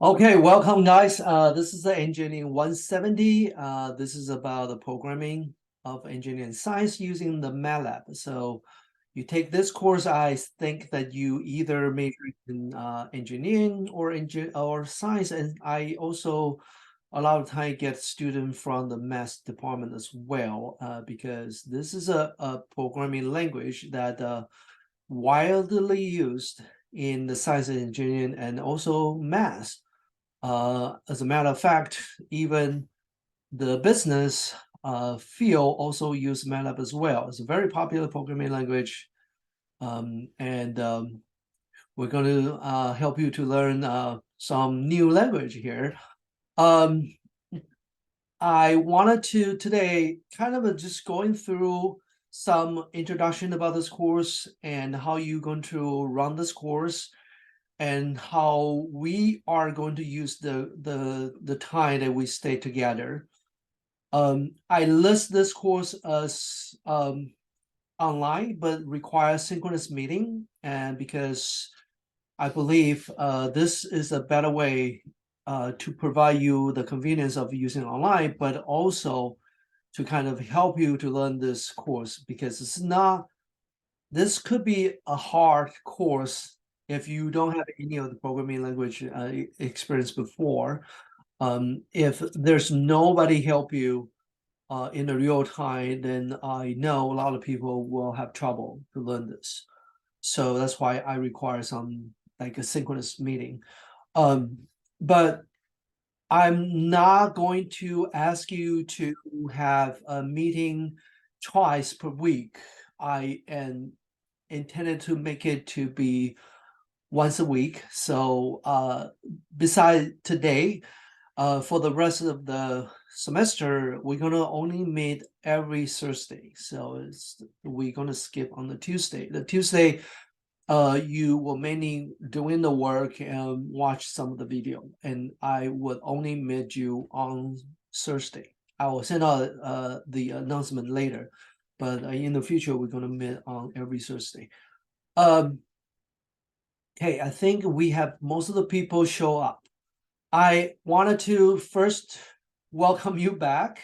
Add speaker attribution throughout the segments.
Speaker 1: Okay, welcome guys. This is the Engineering 170. This is about the programming of engineering science using the Matlab. So you take this course, I think that you either major in engineering or science, and I also a lot of time get students from the math department as well, because this is a programming language that widely used in the science and engineering and also math. As a matter of fact, even the business field also use MATLAB as well. It's a very popular programming language, and we're going to help you to learn some new language here. Um, I wanted to today kind of just going through some introduction about this course and how you're going to run this course and how we are going to use the time that we stay together. I list this course as online, but requires synchronous meeting, and because I believe this is a better way to provide you the convenience of using online, but also to kind of help you to learn this course because it's not this could be a hard course if you don't have any of the programming language experience before. If there's nobody help you in the real time, then I know a lot of people will have trouble to learn this. So that's why I require some like a synchronous meeting. Um, but I'm not going to ask you to have a meeting twice per week. I am intended to make it to be once a week. So besides today, for the rest of the semester, we're gonna only meet every Thursday. So we're gonna skip on the Tuesday. The Tuesday, you will mainly doing the work and watch some of the video, and I would only meet you on Thursday. I will send out the announcement later, but in the future we're gonna meet on every Thursday. Um, okay, I think we have most of the people show up. I wanted to first welcome you back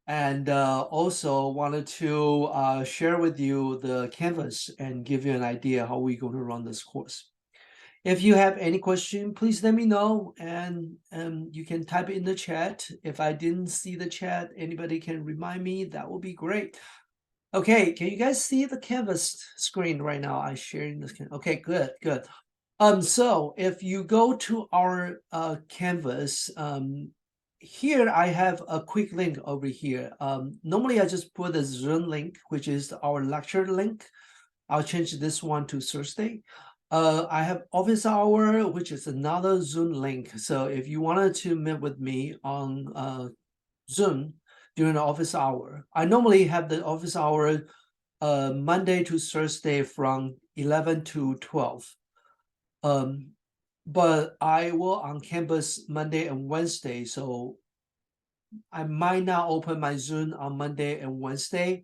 Speaker 1: and also wanted to share with you the canvas and give you an idea how we're going to run this course. If you have any question, please let me know and you can type it in the chat. If I didn't see the chat, anybody can remind me, that would be great. Okay, can you guys see the canvas screen right now? I'm sharing this. Okay, good, good. So if you go to our canvas, here I have a quick link over here. Normally I just put a Zoom link, which is our lecture link. I'll change this one to Thursday. I have office hour, which is another Zoom link. So if you wanted to meet with me on Zoom during the office hour, I normally have the office hour Monday to Thursday from 11 to 12. Um, but I will on campus Monday and Wednesday, so I might not open my Zoom on Monday and Wednesday,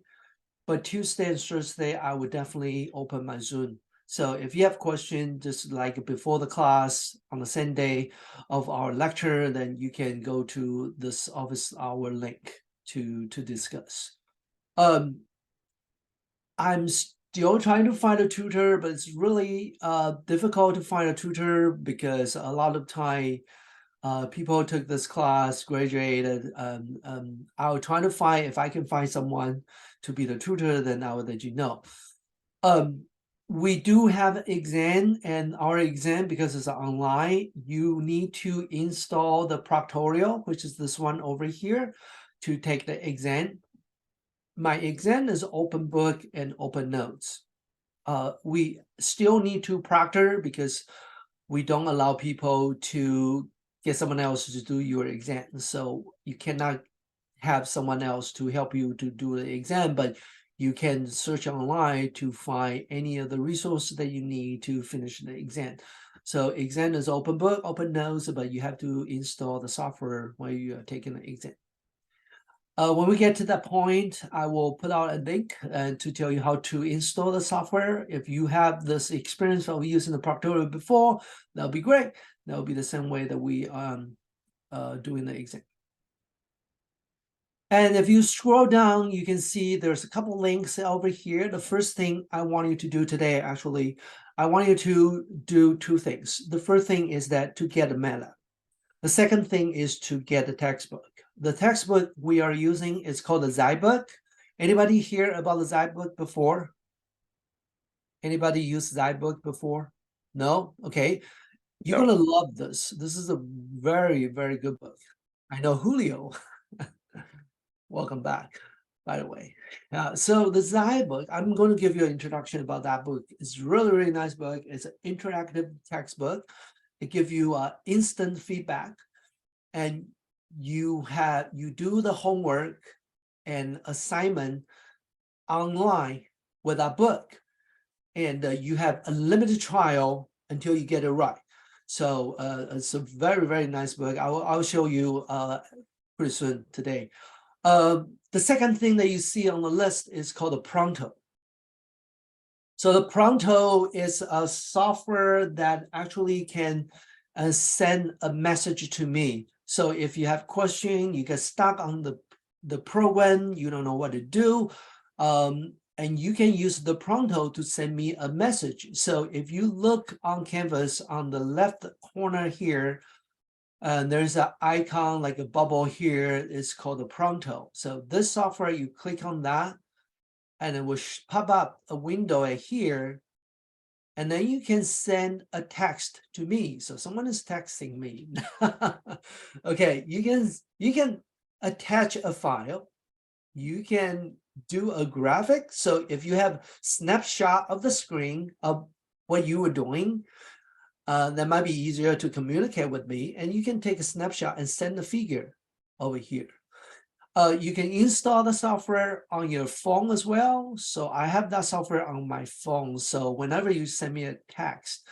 Speaker 1: but Tuesday and Thursday I would definitely open my Zoom. So if you have questions, just like before the class on the same day of our lecture, then you can go to this office hour link to discuss. Um, I'm still trying to find a tutor, but it's really difficult to find a tutor because a lot of time people took this class, graduated. I'll try to find if I can find someone to be the tutor, then I will let you know. Um, we do have exam, and our exam, because it's online, you need to install the Proctorial, which is this one over here, to take the exam. My exam is open book and open notes. We still need to proctor because we don't allow people to get someone else to do your exam. So you cannot have someone else to help you to do the exam, but you can search online to find any of the resources that you need to finish the exam. So exam is open book, open notes, but you have to install the software while you are taking the exam. When we get to that point, I will put out a link to tell you how to install the software. If you have this experience of using the Proctorio before, that'll be great. That'll be the same way that we doing the exam. And if you scroll down, you can see there's a couple links over here. The first thing I want you to do today, actually, I want you to do two things. The first thing is that to get a Matlab. The second thing is to get the textbook. The textbook we are using is called the Zybook. Anybody hear about the Zybook before? Anybody use Zybook before? No? Okay. You're gonna love this. This is a very, very good book. I know Julio. Welcome back, by the way. So the Zybook, I'm going to give you an introduction about that book. It's really, really nice book. It's an interactive textbook. It gives you instant feedback, and you do the homework and assignment online with that book, and you have a limited trial until you get it right. So it's a very, very nice book. I'll show you pretty soon today. The second thing that you see on the list is called the Pronto. So the Pronto is a software that actually can send a message to me. So if you have question, you get stuck on the program, you don't know what to do, and you can use the Pronto to send me a message. So if you look on Canvas on the left corner here, there's an icon like a bubble here. It's called the Pronto. So this software, you click on that, and it will pop up a window here, and then you can send a text to me. So someone is texting me. Okay, you can attach a file. You can do a graphic. So if you have snapshot of the screen of what you were doing, that might be easier to communicate with me, and you can take a snapshot and send the figure over here. You can install the software on your phone as well. So I have that software on my phone. So whenever you send me a text,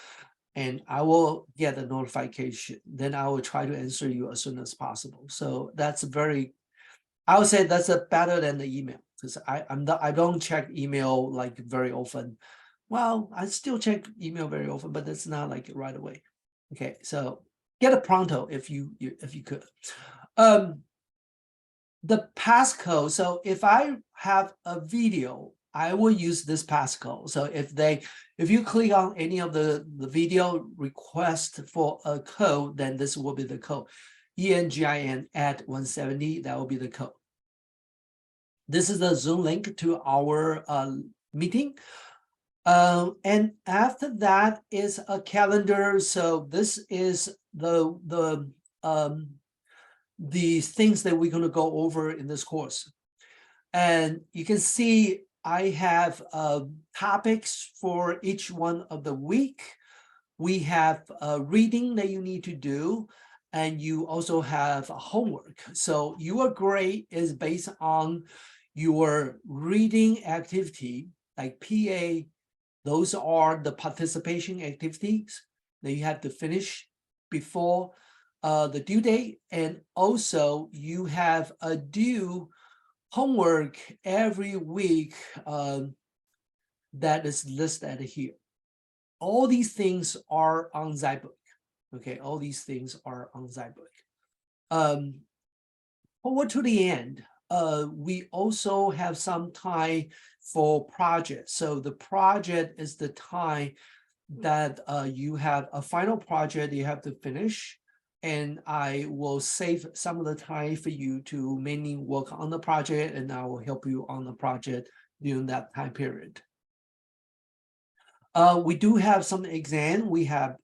Speaker 1: and I will get a notification, then I will try to answer you as soon as possible. So that's I would say that's better than the email, because I don't check email like very often. Well, I still check email very often, but it's not like right away. Okay, so get a Pronto if you could. The passcode. So if I have a video, I will use this passcode. So if you click on any of the video request for a code, then this will be the code. ENGIN at 170, that will be the code. This is the Zoom link to our meeting. And after that is a calendar. So this is the things that we're going to go over in this course. And you can see I have topics for each one of the week. We have reading that you need to do, and you also have homework. So your grade is based on your reading activity, like PA. Those are the participation activities that you have to finish before the due date. And also you have a due homework every week that is listed here. All these things are on Zybook. Okay, all these things are on Zybook. Forward to the end, we also have some time for projects. So the project is the time that you have a final project you have to finish, and I will save some of the time for you to mainly work on the project, and I will help you on the project during that time period. We do have some exam. We have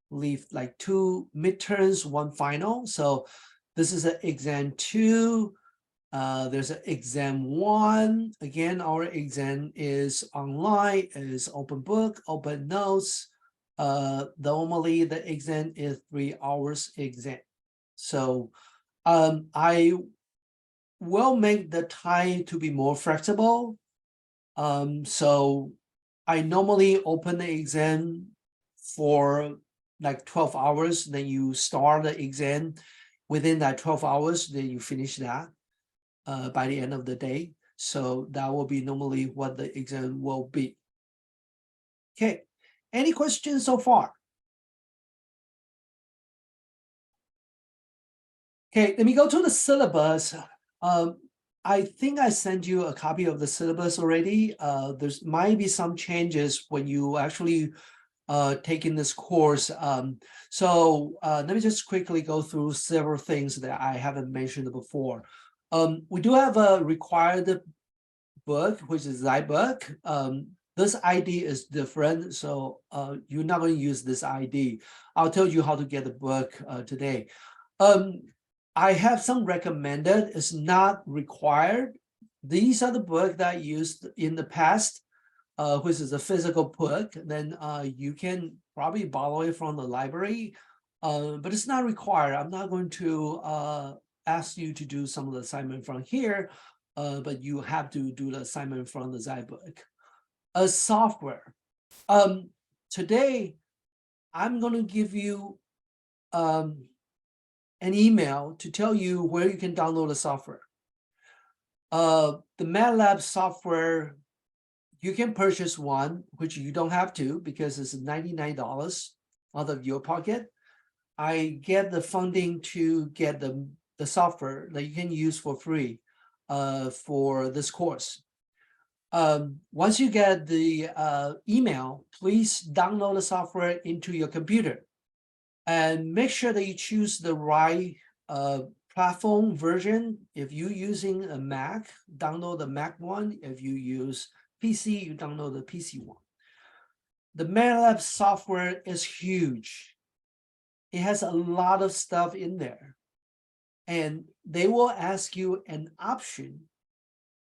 Speaker 1: believe like 2 midterms, 1 final. So this is an exam 2. There's an exam 1. Again, our exam is online, is open book, open notes. Normally the exam is 3 hours exam. So I will make the time to be more flexible. So I normally open the exam for like 12 hours, then you start the exam within that 12 hours, then you finish that. by the end of the day. So that will be normally what the exam will be. Okay, any questions so far? Okay, let me go to the syllabus. I think I sent you a copy of the syllabus already. There's might be some changes when you actually taking this course. So let me just quickly go through several things that I haven't mentioned before. We do have a required book, which is Zai book. This ID is different, so you're not going to use this ID. I'll tell you how to get the book today. I have some recommended, it's not required. These are the books that I used in the past, which is a physical book. Then you can probably borrow it from the library, but it's not required. I'm not going to ask you to do some of the assignment from here, but you have to do the assignment from the Zai book. Software. Today, I'm going to give you an email to tell you where you can download the software. The Matlab software, you can purchase one, which you don't have to because it's $99 out of your pocket. I get the funding to get the software that you can use for free for this course. Once you get the email, please download the software into your computer. And make sure that you choose the right platform version. If you're using a Mac, download the Mac one. If you use PC, you download the PC one. The Matlab software is huge. It has a lot of stuff in there. And they will ask you an option,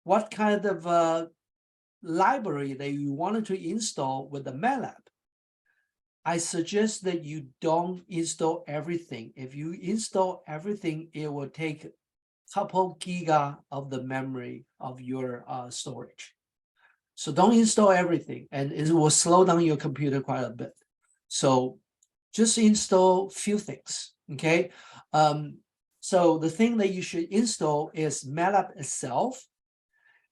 Speaker 1: what kind of library that you wanted to install with the Matlab. I suggest that you don't install everything. If you install everything, it will take a couple giga of the memory of your storage. So don't install everything, and it will slow down your computer quite a bit. So just install few things, okay? So the thing that you should install is Matlab itself,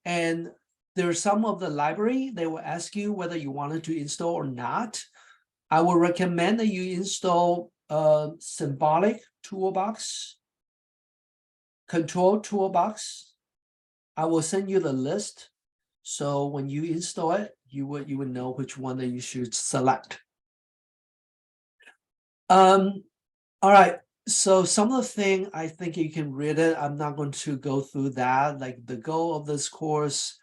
Speaker 1: and there's some of the library, they will ask you whether you wanted to install or not. I would recommend that you install Symbolic Toolbox, Control Toolbox. I will send you the list. So when you install it, you would know which one that you should select. All right. So some of the thing I think you can read it. I'm not going to go through that. Like the goal of this course,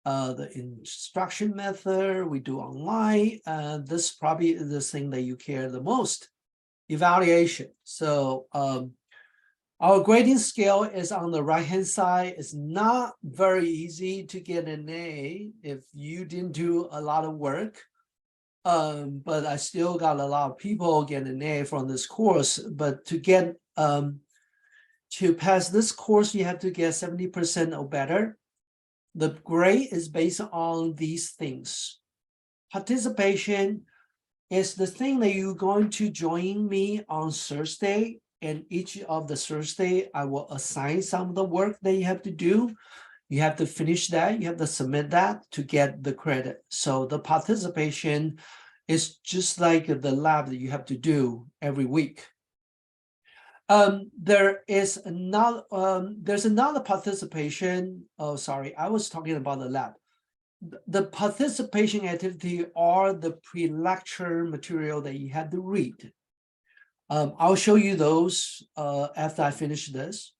Speaker 1: the instruction method we do online. This probably is the thing that you care the most. Evaluation. So our grading scale is on the right-hand side. It's not very easy to get an A if you didn't do a lot of work. But I still got a lot of people getting an A from this course. But to get to pass this course, you have to get 70% or better. The grade is based on these things. Participation is the thing that you're going to join me on Thursday, and each of the Thursday, I will assign some of the work that you have to do. You have to finish that, you have to submit that to get the credit. So the participation is just like the lab that you have to do every week. There's another participation. Oh, sorry, I was talking about the lab. The participation activity are the pre-lecture material that you had to read. I'll show you those after I finish this.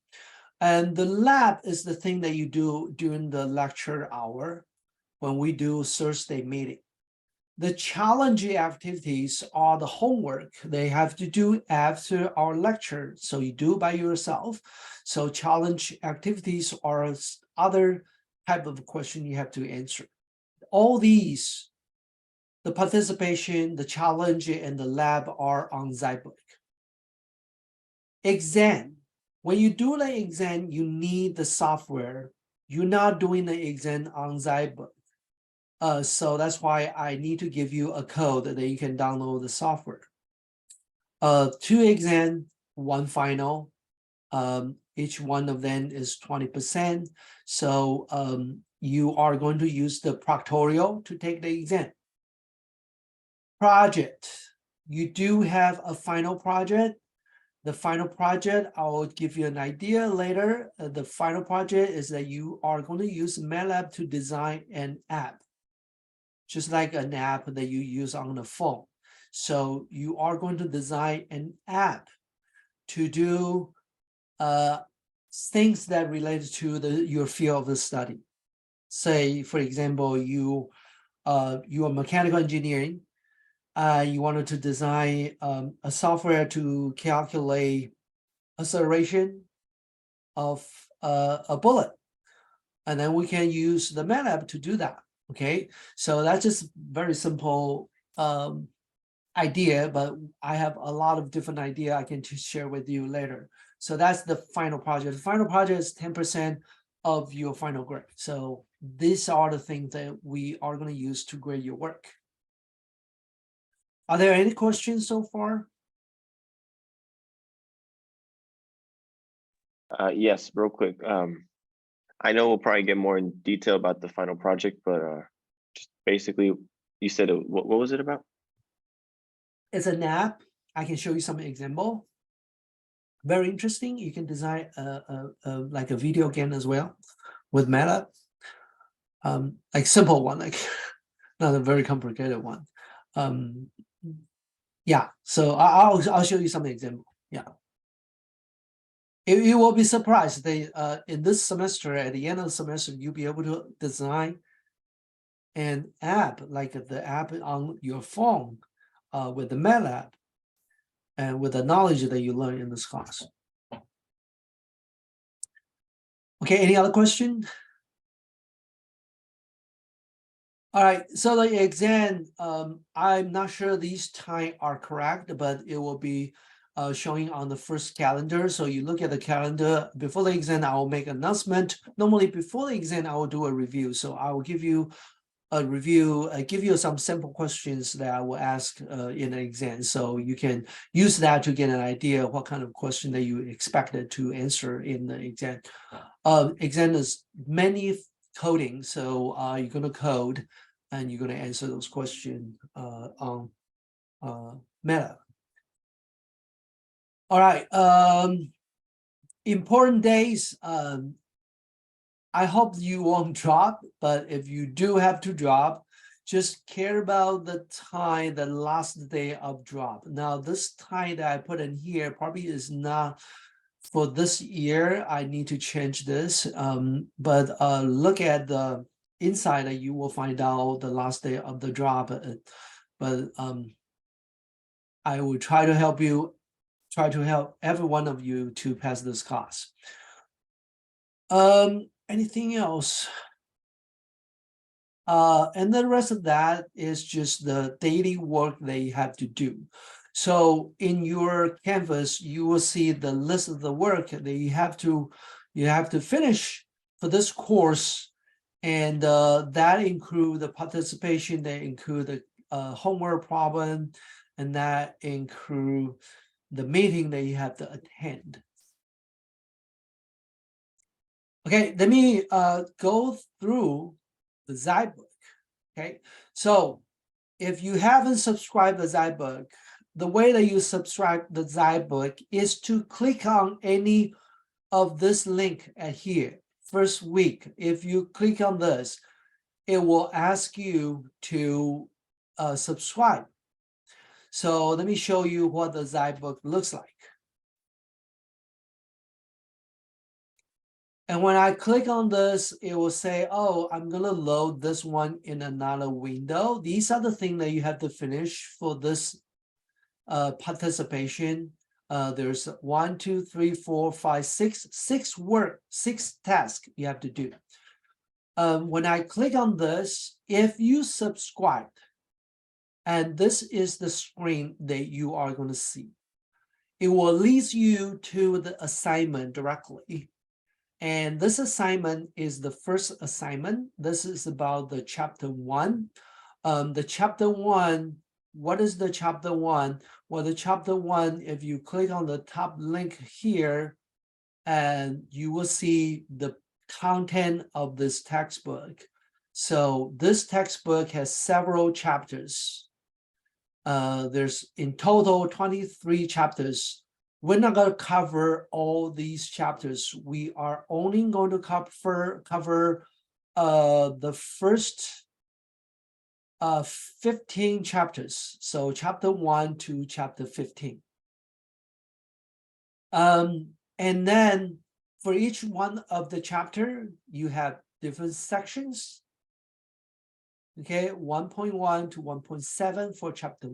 Speaker 1: And the lab is the thing that you do during the lecture hour when we do Thursday meeting. The challenging activities are the homework they have to do after our lecture. So you do by yourself. So challenge activities are other type of question you have to answer. All these, the participation, the challenge, and the lab are on Zybook. Exam. When you do the exam, you need the software. You're not doing the exam on Zybook. So that's why I need to give you a code that you can download the software. 2 exam, 1 final. Each one of them is 20%. So you are going to use the proctorial to take the exam. Project. You do have a final project. The final project, I will give you an idea later. The final project is that you are going to use Matlab to design an app, just like an app that you use on the phone. So you are going to design an app to do things that relate to your field of the study. Say, for example, you are mechanical engineering. You wanted to design a software to calculate acceleration of a bullet, and then we can use the Matlab to do that. Okay, so that's just very simple idea, but I have a lot of different idea I can share with you later. So that's the final project. The final project is 10% of your final grade. So these are the things that we are going to use to grade your work. Are there any questions so far?
Speaker 2: Yes, real quick. I know we'll probably get more in detail about the final project, but just basically, you said what was it about?
Speaker 1: It's an app. I can show you some example. Very interesting. You can design like a video game as well with Matlab. Like simple one, like not a very complicated one. Yeah, so I'll show you some example. Yeah. You will be surprised. They in this semester, at the end of the semester, you'll be able to design an app like the app on your phone with the Matlab and with the knowledge that you learn in this class. Okay, any other question? All right, so the exam, I'm not sure these times are correct, but it will be showing on the first calendar. So you look at the calendar before the exam, I will make an announcement. Normally before the exam, I will do a review. So I will give you a review, give you some sample questions that I will ask in the exam. So you can use that to get an idea of what kind of question that you expected to answer in the exam. Exam is many coding. So you're going to code and you're going to answer those questions on Meta. All right. Important days. I hope you won't drop, but if you do have to drop, just care about the time, the last day of drop. Now, this time that I put in here probably is not for this year. I need to change this, but look at the inside, you will find out the last day of the drop. But I will try to help you, try to help every one of you to pass this class. Anything else? And the rest of that is just the daily work that you have to do. So in your Canvas, you will see the list of the work that you have to finish for this course, and that include the participation, that include the homework problem, and that include the meeting that you have to attend. Okay, let me go through the Zybook. Okay, so if you haven't subscribed to the Zybook, the way that you subscribe the Zybook is to click on any of this link at here. First week, if you click on this, it will ask you to subscribe. So let me show you what the Zybook looks like. And when I click on this, it will say, oh, I'm going to load this one in another window. These are the things that you have to finish for this participation. There's 1, 2, 3, 4, 5, 6 tasks you have to do. When I click on this, if you subscribe, and this is the screen that you are going to see, it will lead you to the assignment directly. And this assignment is the first assignment. This is about the chapter 1. The chapter 1, what is the chapter 1? Well, the chapter 1, if you click on the top link here, and you will see the content of this textbook. So this textbook has several chapters. There's in total 23 chapters. We're not going to cover all these chapters. We are only going to cover the first 15 chapters. So chapter 1 to chapter 15. And then for each one of the chapter, you have different sections. Okay, 1.1 to 1.7 for chapter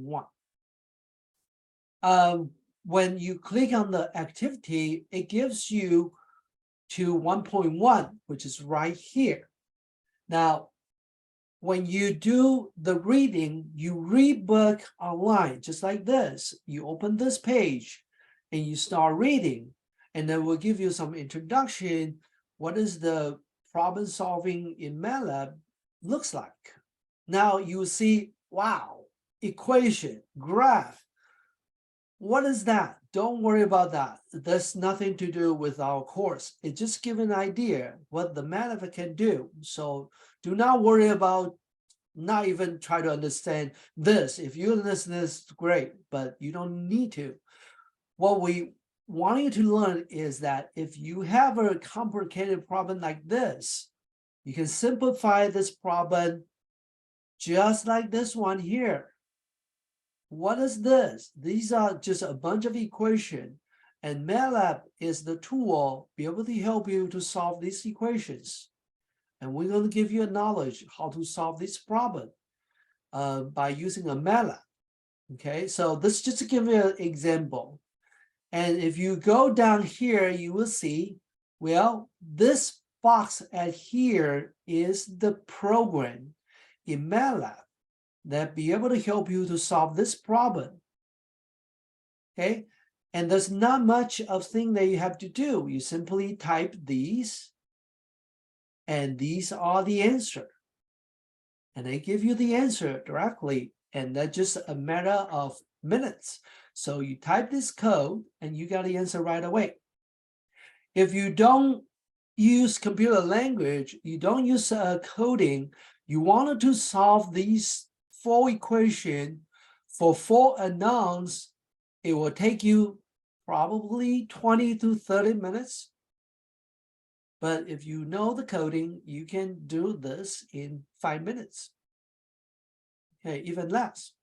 Speaker 1: 1. When you click on the activity, it gives you to 1.1, which is right here. Now, when you do the reading, you read book online, just like this. You open this page and you start reading, and then we'll give you some introduction. What is the problem solving in Matlab looks like? Now you see, wow, equation, graph. What is that? Don't worry about that. That's nothing to do with our course. It just gives an idea what the Matlab can do. So do not worry about, not even try to understand this. If you understand this, great, but you don't need to. What we want you to learn is that if you have a complicated problem like this, you can simplify this problem just like this one here. What is this? These are just a bunch of equations, and Matlab is the tool be able to help you to solve these equations. And we're going to give you a knowledge how to solve this problem by using a Matlab. Okay, so this just to give you an example. And if you go down here, you will see, well, this box at here is the program in Matlab that be able to help you to solve this problem. Okay, and there's not much of thing that you have to do. You simply type these, and these are the answer. And they give you the answer directly, and that's just a matter of minutes. So you type this code, and you got the answer right away. If you don't use computer language, you don't use coding, you wanted to solve these 4 equations for 4 unknowns, it will take you probably 20 to 30 minutes. But if you know the coding, you can do this in 5 minutes. Okay, even less.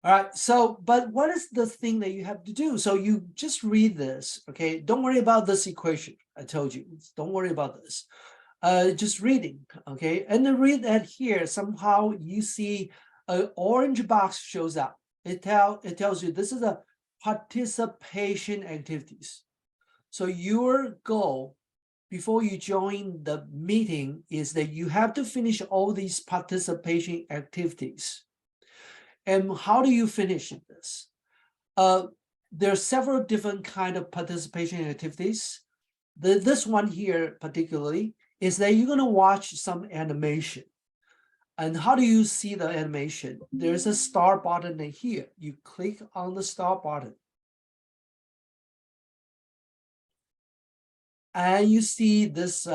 Speaker 1: All right, so, but what is the thing that you have to do? So you just read this, okay? Don't worry about this equation. I told you, don't worry about this. Just reading, okay? And then read that here, somehow you see an orange box shows up. It tells you this is a participation activities. So your goal before you join the meeting is that you have to finish all these participation activities. And how do you finish this? There are several different kinds of participation activities. This one here particularly is that you're going to watch some animation. And how do you see the animation? There's a start button here. You click on the start button. And you see this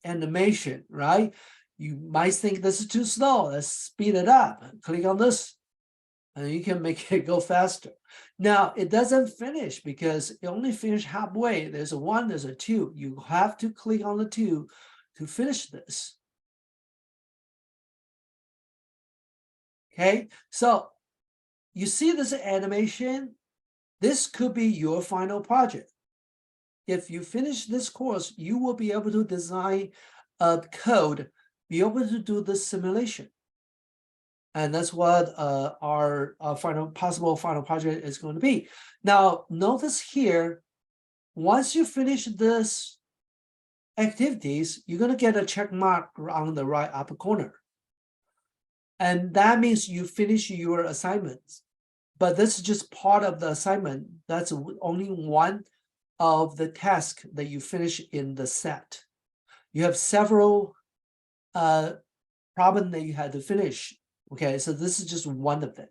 Speaker 1: animation, right? You might think this is too slow. Let's speed it up. Click on this, and you can make it go faster. Now, it doesn't finish because it only finished halfway. There's a 1, there's a 2. You have to click on the 2 to finish this. Okay, so you see this animation. This could be your final project. If you finish this course, you will be able to design a code, be able to do this simulation. And that's what our possible final project is going to be. Now, notice here, once you finish this activities, you're going to get a check mark on the right upper corner. And that means you finish your assignments. But this is just part of the assignment. That's only one of the tasks that you finish in the set. You have several problems that you had to finish. Okay, so this is just one of them.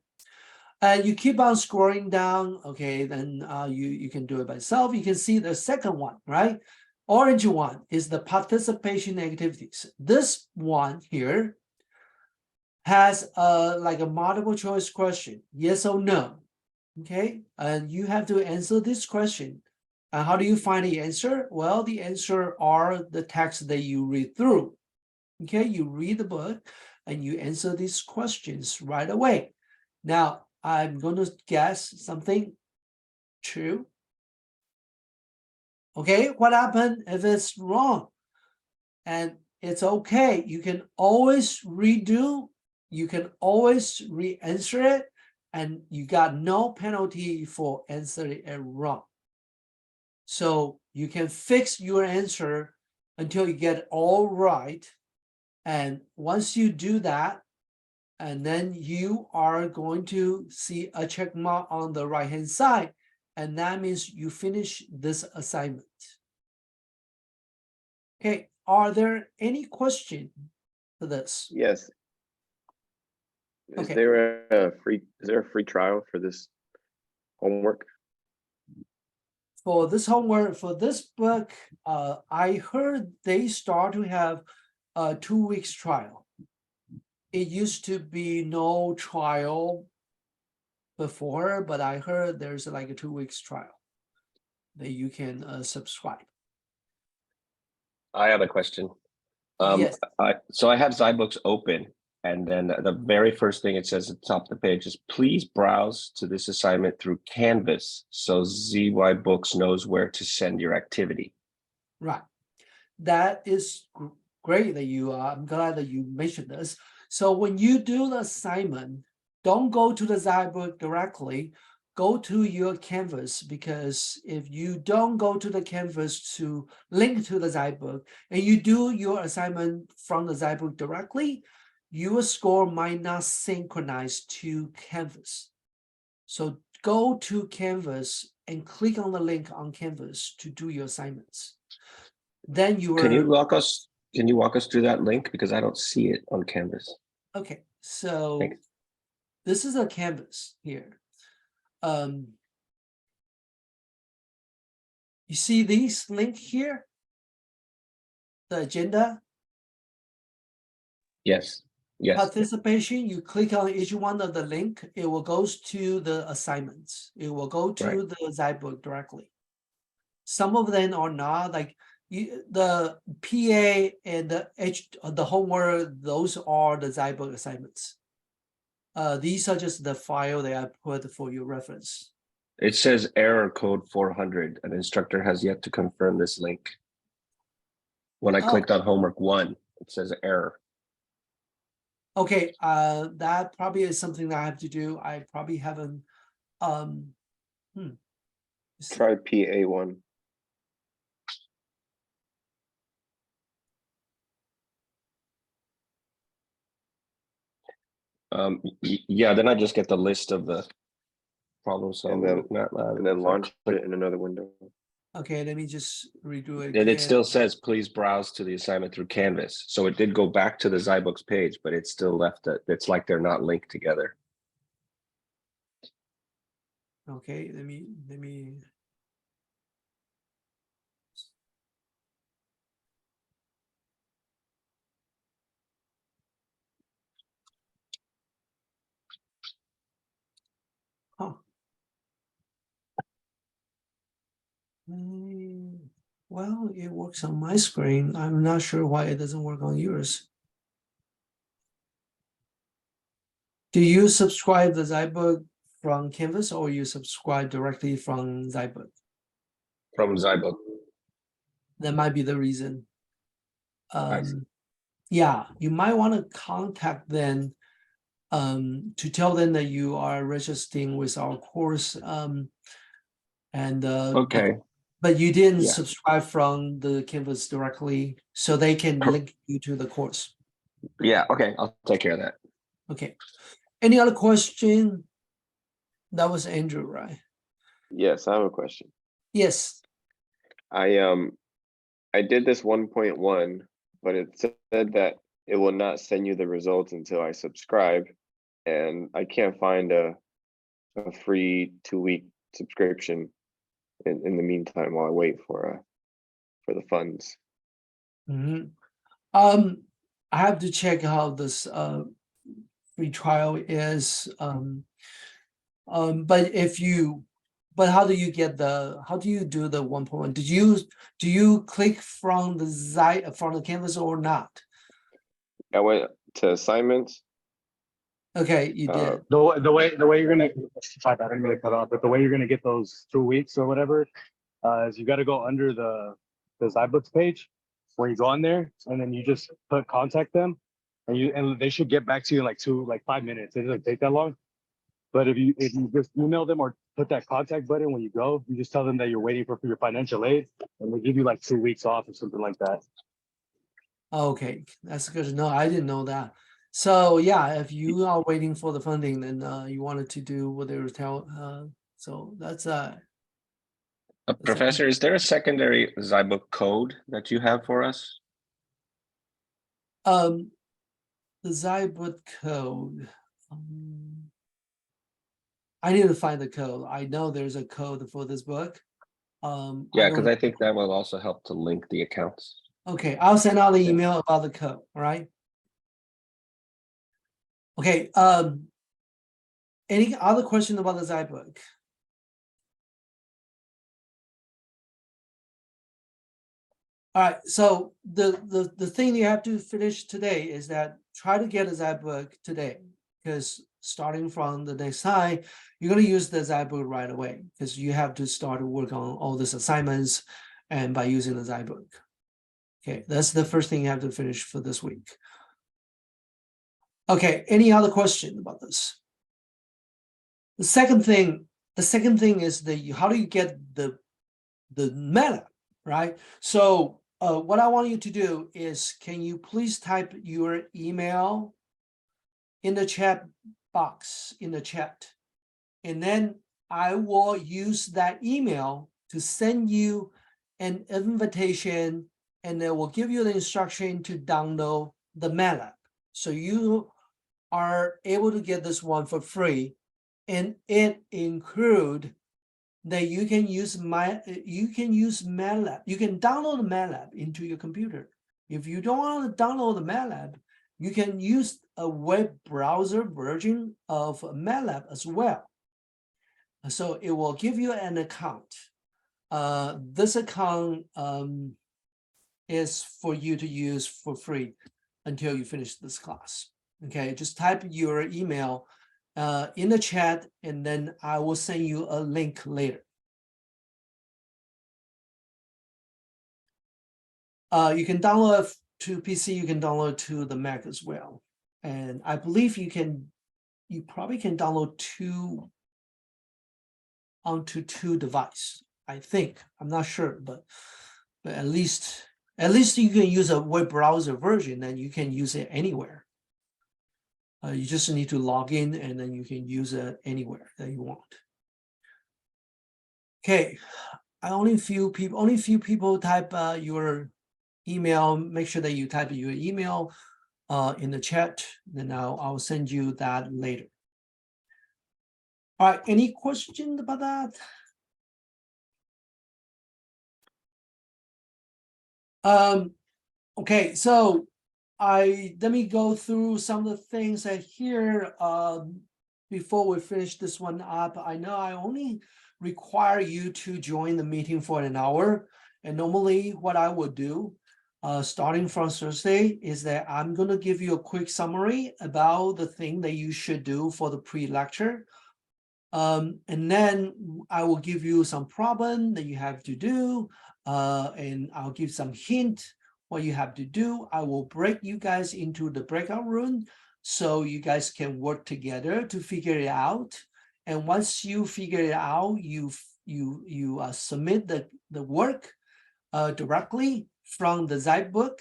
Speaker 1: And you keep on scrolling down, okay, then you can do it by yourself. You can see the second one, right? Orange one is the participation activities. This one here has like a multiple choice question, yes or no, okay? And you have to answer this question. And how do you find the answer? Well, the answer are the text that you read through. Okay, you read the book and you answer these questions right away. Now, I'm going to guess something true. Okay, what happened if it's wrong? And it's okay. You can always redo, you can always re-answer it, and you got no penalty for answering it wrong. So you can fix your answer until you get it all right. And once you do that, and then you are going to see a check mark on the right hand side, and that means you finish this assignment. Okay, are there any question for this?
Speaker 2: Yes. Is
Speaker 1: Okay.
Speaker 2: there a free trial for this homework?
Speaker 1: For this homework, for this book, I heard they start to have a 2 weeks trial. It used to be no trial before, but I heard there's like a 2 weeks trial that you can subscribe.
Speaker 3: I have a question.
Speaker 1: Yes.
Speaker 3: So I have Zybooks open, and then the very first thing it says at the top of the page is please browse to this assignment through Canvas so ZY Books knows where to send your activity.
Speaker 1: Right. That is great that you I'm glad that you mentioned this. So when you do the assignment, don't go to the Zybook directly, go to your Canvas, because if you don't go to the Canvas to link to the Zybook and you do your assignment from the Zybook directly, your score might not synchronize to Canvas. So go to Canvas and click on the link on Canvas to do your assignments. Then you
Speaker 3: Can you
Speaker 1: are
Speaker 3: walk us through that link, because I don't see it on Canvas?
Speaker 1: okay. So
Speaker 3: Thanks.
Speaker 1: this is a Canvas here. You see these link here, the agenda,
Speaker 3: Yes.
Speaker 1: participation. You click on each one of the link, it will goes to the assignments. It will go to
Speaker 3: Right.
Speaker 1: the Zybook directly. Some of them are not, like the PA and the homework. Those are the Zybook assignments. These are just the file that I put for your reference.
Speaker 3: It says error code 400. An instructor has yet to confirm this link. When I clicked on homework 1, it says error.
Speaker 1: Okay, that probably is something that I have to do. I probably haven't.
Speaker 2: Try PA1.
Speaker 3: Yeah, then I just get the list of the problem solving with MATLAB.
Speaker 2: And then
Speaker 3: If I
Speaker 2: launch
Speaker 3: click-
Speaker 2: it in another window.
Speaker 1: Okay, let me just redo it
Speaker 3: And it
Speaker 1: again.
Speaker 3: still says, please browse to the assignment through Canvas. So it did go back to the Zybooks page, but it's still left it. It's like they're not linked together.
Speaker 1: Okay, let me. Huh. Well, it works on my screen. I'm not sure why it doesn't work on yours. Do you subscribe the Zybook from Canvas, or you subscribe directly from Zybook?
Speaker 3: From Zybook.
Speaker 1: That might be the reason.
Speaker 3: I see.
Speaker 1: Yeah, you might want to contact them to tell them that you are registering with our course. And
Speaker 3: Okay.
Speaker 1: but you didn't
Speaker 3: Yeah.
Speaker 1: subscribe from the Canvas directly, so they can link you to the course.
Speaker 3: Yeah. Okay. I'll take care of that.
Speaker 1: Okay. Any other question? That was Andrew, right?
Speaker 2: Yes, I have a question.
Speaker 1: Yes.
Speaker 2: I did this 1.1, but it said that it will not send you the results until I subscribe, and I can't find a a free 2-week subscription in the meantime while I wait for the funds.
Speaker 1: Mhm. I have to check how this free trial is. But how do you get how do you do the 1.1? Do you click from the canvas or not?
Speaker 2: I went to assignments.
Speaker 1: Okay, you
Speaker 2: Uh,
Speaker 1: did.
Speaker 4: The way you're gonna, sorry, I didn't really cut off, but the way you're gonna get those 2 weeks or whatever, is you got to go under the iBooks page where you go on there, and then you just put contact them, and they should get back to you in like 5 minutes. It doesn't take that long. But if you just email them or put that contact button when you go, you just tell them that you're waiting for your financial aid, and they give you like 2 weeks off or something like that.
Speaker 1: Okay, that's good to know. I didn't know that. So yeah, if you are waiting for the funding, then you wanted to do what they were so that's
Speaker 3: Professor, is there a secondary Zybook code that you have for us?
Speaker 1: the Zybook code. I need to find the code. I know there's a code for this book.
Speaker 3: Yeah, because I think that will also help to link the accounts.
Speaker 1: Okay, I'll send out the email about the code. All right. Okay. Any other question about the Zybook? All right. So the thing you have to finish today is that try to get a Zybook today, because starting from the next time, you're going to use the Zybook right away, because you have to start to work on all these assignments and by using the Zybook. Okay, that's the first thing you have to finish for this week. Okay, any other question about this? The second thing is how do you get the Matlab, right? So what I want you to do is, can you please type your email in the chat box in the chat, and then I will use that email to send you an invitation, and it will give you the instruction to download the Matlab. So you are able to get this one for free, and it include that you can use Matlab. You can download Matlab into your computer. If you don't want to download the Matlab, you can use a web browser version of Matlab as well. So it will give you an account. This account is for you to use for free until you finish this class. Okay, just type your email in the chat, and then I will send you a link later. You can download to PC, you can download to the Mac as well. And I believe you probably can download onto two devices. I think, I'm not sure, but at least you can use a web browser version, and you can use it anywhere. You just need to log in, and then you can use it anywhere that you want. Okay, only few people type your email. Make sure that you type your email in the chat, then I'll send you that later. All right, any questions about that? Okay, so let me go through some of the things that here before we finish this one up. I know I only require you to join the meeting for an hour, and normally what I would do starting from Thursday is that I'm going to give you a quick summary about the thing that you should do for the pre-lecture. And then I will give you some problem that you have to do, and I'll give some hint what you have to do. I will break you guys into the breakout room so you guys can work together to figure it out. And once you figure it out, you submit the work directly from the Zybook,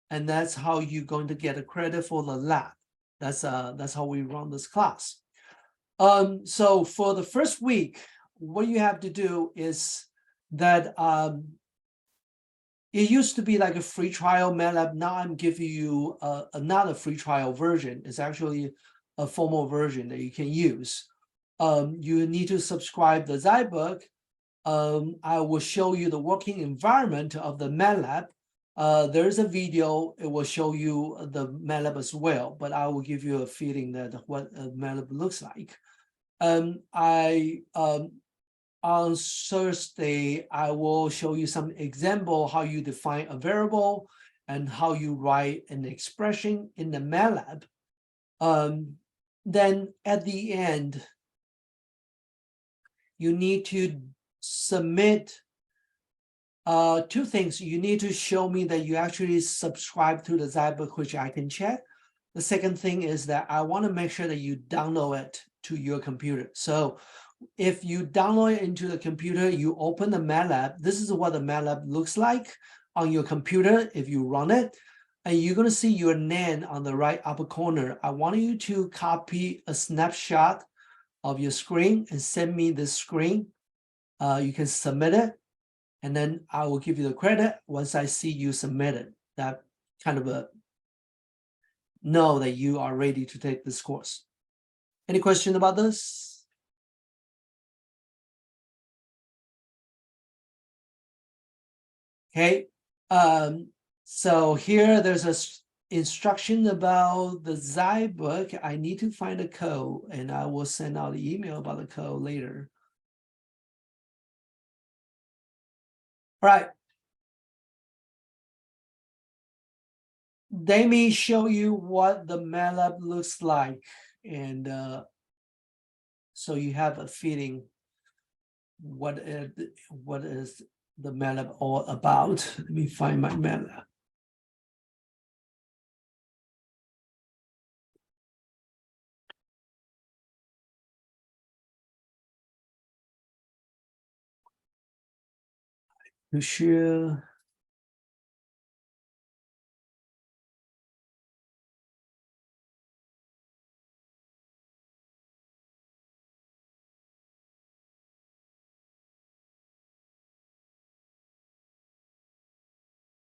Speaker 1: and that's how you're going to get a credit for the lab. That's how we run this class. So for the first week, what you have to do is that it used to be like a free trial Matlab. Now I'm giving you another free trial version. It's actually a formal version that you can use. you need to subscribe the Zybook. I will show you the working environment of the Matlab. There's a video, it will show you the Matlab as well, but I will give you a feeling that what Matlab looks like. On Thursday, I will show you some example how you define a variable and how you write an expression in the Matlab. Then at the end, you need to submit two things. You need to show me that you actually subscribe to the Zybook, which I can check. The second thing is that I want to make sure that you download it to your computer. So if you download it into the computer, you open the Matlab. This is what the Matlab looks like on your computer if you run it. And you're going to see your name on the right upper corner. I want you to copy a snapshot of your screen and send me this screen. You can submit it, and then I will give you the credit once I see you submit it. That kind of a know that you are ready to take this course. Any question about this? Okay, so here there's a instruction about the Zybook. I need to find a code, and I will send out the email about the code later. All right. Let me show you what the Matlab looks like, and so you have a feeling what is the Matlab all about. Let me find my Matlab. To share.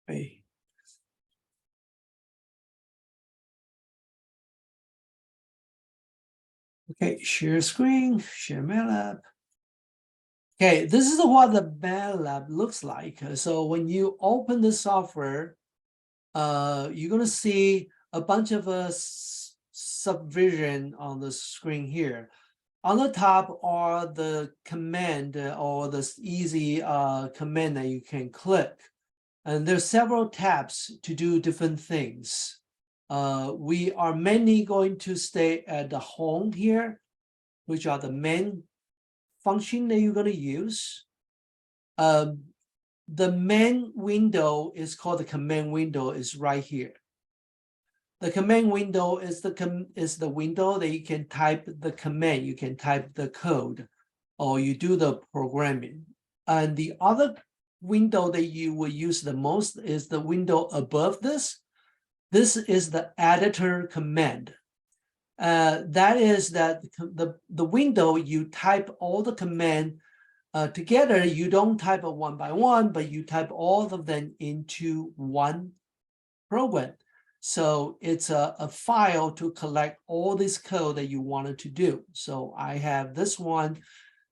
Speaker 1: Hey. Okay, share screen, share Matlab. Okay, this is what the Matlab looks like. So when you open the software, you're gonna see a bunch of subvision on the screen here. On the top are the command or the easy command that you can click. And there's several tabs to do different things. We are mainly going to stay at the home here, which are the main function that you're going to use. The main window is called the command window, is right here. The command window is the window that you can type the command, you can type the code, or you do the programming. And the other window that you will use the most is the window above this. This is the editor command. That is that the window you type all the command together. You don't type it one by one, but you type all of them into one program. So it's a file to collect all this code that you wanted to do. So I have this one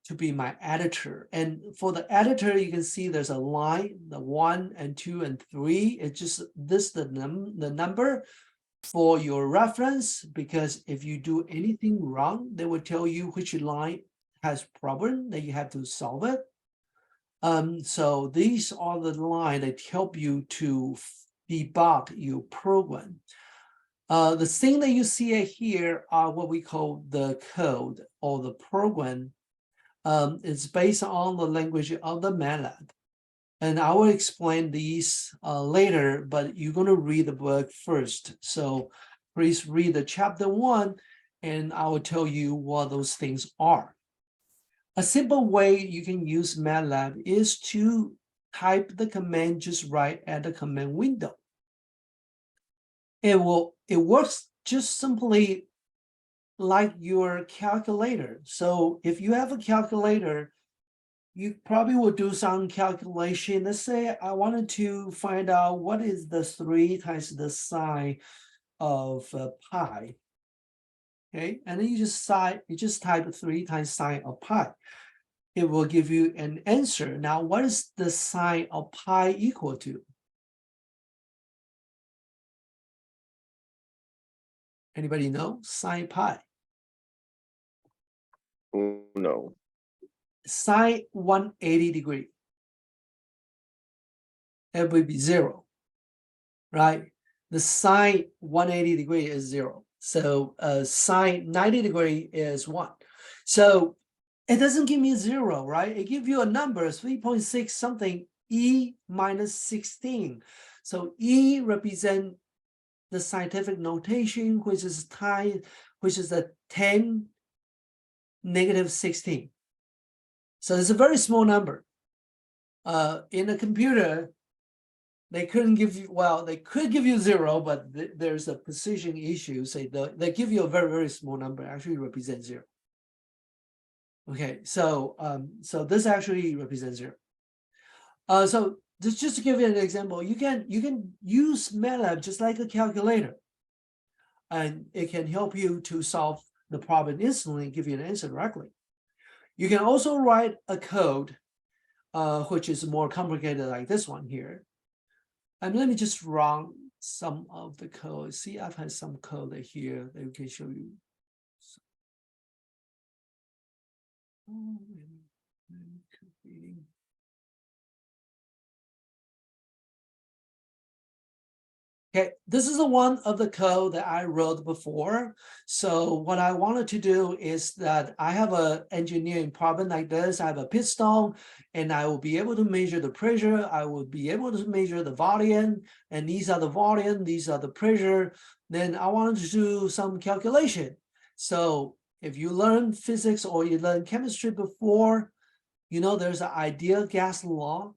Speaker 1: to be my editor. And for the editor, you can see there's a line, the 1 and 2 and 3. It's just this, the number for your reference, because if you do anything wrong, they will tell you which line has problem that you have to solve it. So these are the lines that help you to debug your program. The thing that you see here are what we call the code or the program. It's based on the language of the Matlab. And I will explain these later, but you're going to read the book first. So please read the chapter 1, and I will tell you what those things are. A simple way you can use Matlab is to type the command just right at the command window. It works just simply like your calculator. So if you have a calculator, you probably will do some calculation. Let's say I wanted to find out what is the 3 times the sine of pi. Okay, and then you just type 3 times sine of pi. It will give you an answer. Now, what is the sine of pi equal to? Anybody know? Sine pi.
Speaker 2: No.
Speaker 1: Sine 180 degree. It would be 0, right? The sine 180 degree is 0. So sine 90 degree is 1. So it doesn't give me 0, right? It gives you a number, 3.6 something, e minus 16. So e represent the scientific notation, which is a 10 negative 16. So it's a very small number. In a computer, they couldn't give you, well, they could give you 0, but there's a precision issue. Say they give you a very, very small number, actually represents 0. Okay, so so this actually represents 0. So this, just to give you an example, you can use Matlab just like a calculator, and it can help you to solve the problem instantly, give you an answer directly. You can also write a code, which is more complicated, like this one here. And let me just run some of the code. See, I've had some code here that we can show you. Okay, this is the one of the code that I wrote before. So what I wanted to do is that I have an engineering problem like this. I have a piston, and I will be able to measure the pressure. I will be able to measure the volume, and these are the volume, these are the pressure. Then I wanted to do some calculation. So if you learn physics or you learn chemistry before, you know there's an ideal gas law,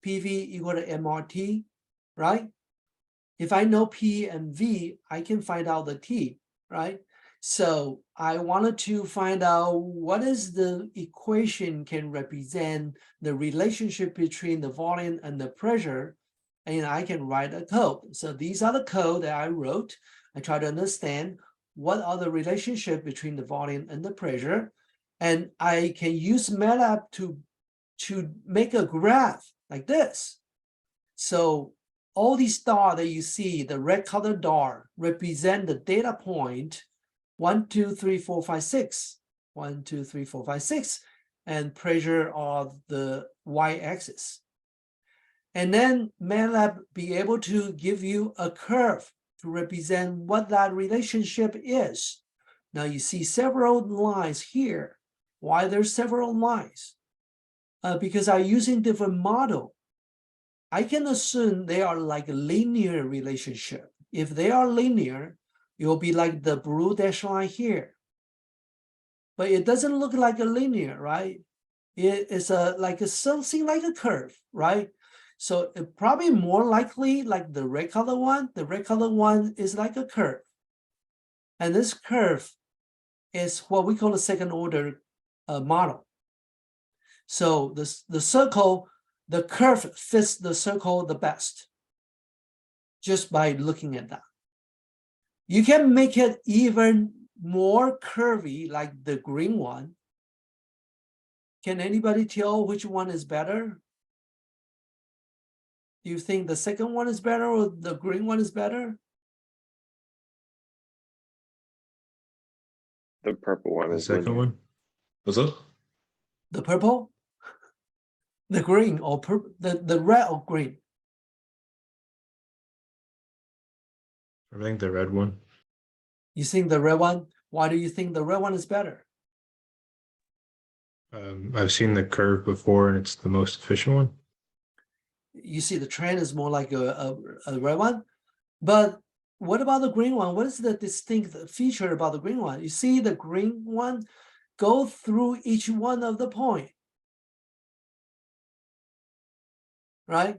Speaker 1: PV equal to MRT, right? If I know P and V, I can find out the T, right? So I wanted to find out what is the equation can represent the relationship between the volume and the pressure, and I can write a code. So these are the code that I wrote. I try to understand what are the relationship between the volume and the pressure, and I can use Matlab to make a graph like this. So all these stars that you see, the red colored dot, represent the data point 1, 2, 3, 4, 5, 6. 1, 2, 3, 4, 5, 6, and pressure of the y-axis. And then Matlab be able to give you a curve to represent what that relationship is. Now you see several lines here. Why there's several lines? Because I'm using different model. I can assume they are like a linear relationship. If they are linear, it will be like the blue dashed line here. But it doesn't look like a linear, right? It is something like a curve, right? So it probably more likely like the red color one. The red color one is like a curve. And this curve is what we call a second order model. So the circle, the curve fits the circle the best just by looking at that. You can make it even more curvy, like the green one. Can anybody tell which one is better? Do you think the second one is better or the green one is better?
Speaker 2: The purple one
Speaker 5: The
Speaker 2: is
Speaker 5: second
Speaker 2: linear.
Speaker 5: one. What's up?
Speaker 1: The purple? The green or the red or green?
Speaker 5: I think the red one.
Speaker 1: You think the red one? Why do you think the red one is better?
Speaker 5: I've seen the curve before, and it's the most efficient one.
Speaker 1: You see the trend is more like a red one. But what about the green one? What is the distinct feature about the green one? You see the green one go through each one of the point, right?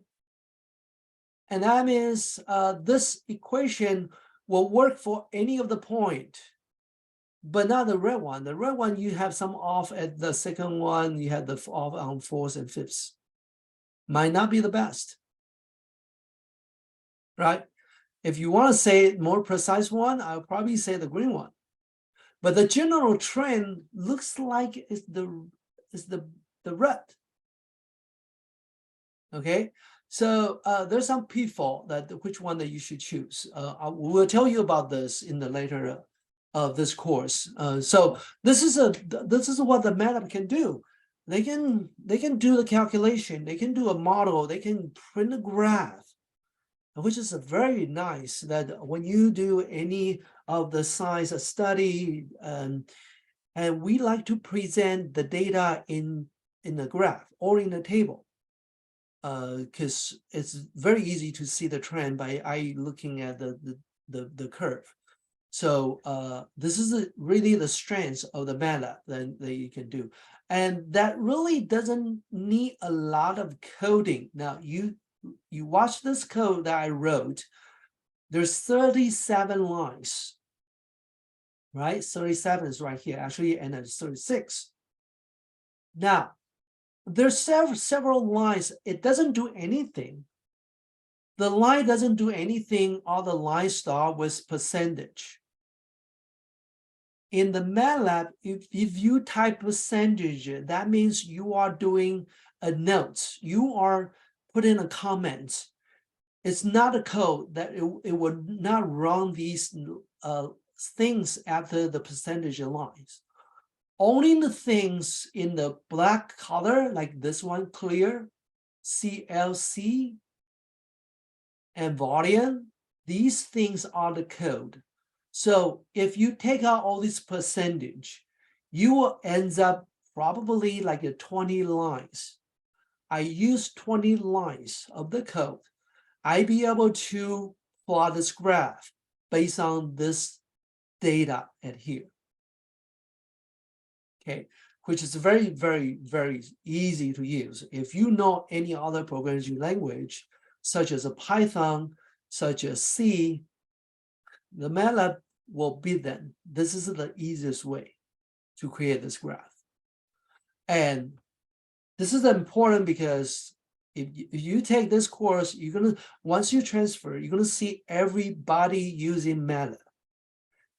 Speaker 1: And that means this equation will work for any of the point, but not the red one. The red one, you have some off at the second one, you have the off on fourth and fifth. Might not be the best, right? If you want to say more precise one, I'll probably say the green one. but the general trend looks like it's the red. Okay, so there's some pitfall that which one that you should choose. I will tell you about this in the later of this course. So this is what the Matlab can do. They can do the calculation, they can do a model, they can print a graph, which is very nice that when you do any of the science study, and we like to present the data in a graph or in a table. Because it's very easy to see the trend by looking at the curve. So this is really the strength of the Matlab that you can do. And that really doesn't need a lot of coding. Now you watch this code that I wrote, there's 37 lines, right? 37 is right here, actually, and it's 36. Now, there's several lines. It doesn't do anything. The line doesn't do anything. All the lines start with percentage. In the Matlab, if you type percentage, that means you are doing a note. You are putting a comment. It's not a code that it would not run these things after the percentage lines. Only the things in the black color, like this one, clear, CLC, and volume, these things are the code. So if you take out all this percentage, you will end up probably like 20 lines. I use 20 lines of the code. I be able to plot this graph based on this data at here. Okay, which is very, very, very easy to use. If you know any other programming language, such as a Python, such as C, the Matlab will beat them. This is the easiest way to create this graph. And this is important because if you take this course, you're gonna, once you transfer, you're gonna see everybody using Matlab.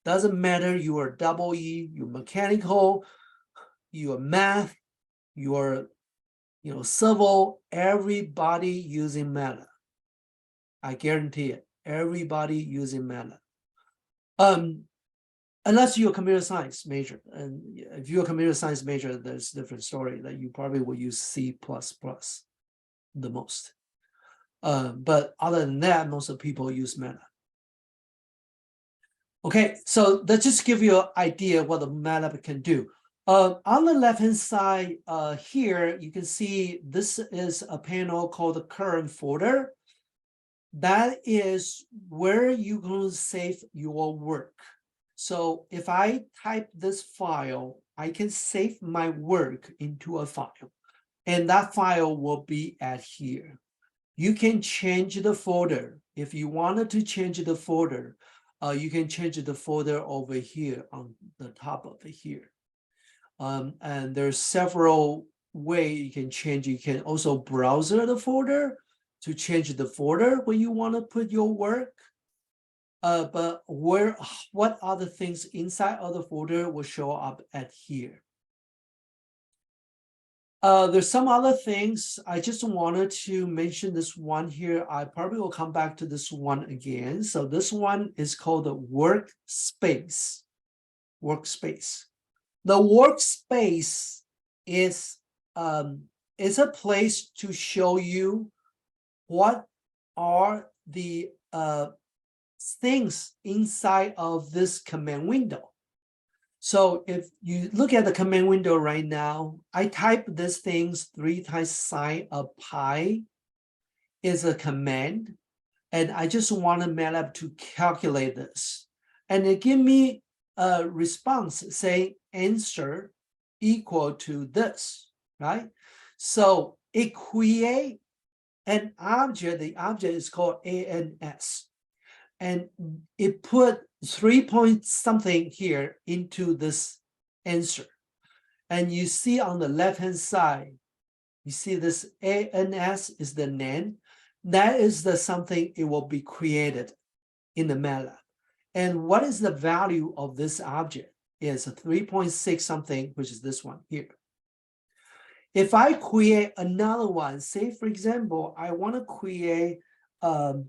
Speaker 1: Doesn't matter you are double E, you're mechanical, your math, your civil, everybody using Matlab. I guarantee it. Everybody using Matlab. Unless you're a computer science major, and if you're a computer science major, there's a different story that you probably will use C++ the most. But other than that, most of the people use Matlab. Okay, so that just give you an idea what the Matlab can do. On the left-hand side here, you can see this is a panel called the current folder. That is where you're going to save your work. So if I type this file, I can save my work into a file, and that file will be at here. You can change the folder. If you wanted to change the folder, you can change the folder over here on the top of it here. And there's several ways you can change. You can also browse the folder to change the folder where you want to put your work. But what other things inside of the folder will show up at here. There's some other things. I just wanted to mention this one here. I probably will come back to this one again. So this one is called the workspace. Workspace. The workspace is a place to show you what are the things inside of this command window. So if you look at the command window right now, I type these things 3 times sine of pi is a command. And I just want Matlab to calculate this. And it give me a response saying answer equal to this, right? So it create an object. The object is called ANS. And it put 3 point something here into this answer. And you see on the left-hand side, you see this ANS is the name. That is the something it will be created in the Matlab. And what is the value of this object? is a 3.6 something, which is this one here. If I create another one, say for example, I want to create an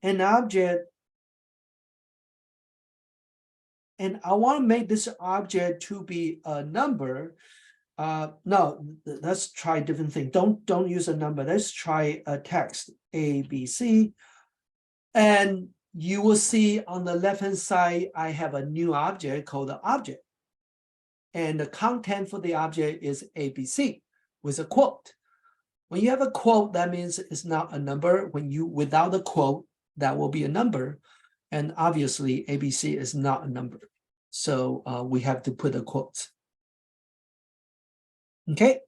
Speaker 1: object, and I want to make this object to be a number. No, let's try a different thing. Don't use a number. Let's try a text A, B, C. And you will see on the left-hand side, I have a new object called the object. And the content for the object is ABC with a quote. When you have a quote, that means it's not a number. When you without a quote, that will be a number. And obviously, ABC is not a number. So we have to put a quote. Okay.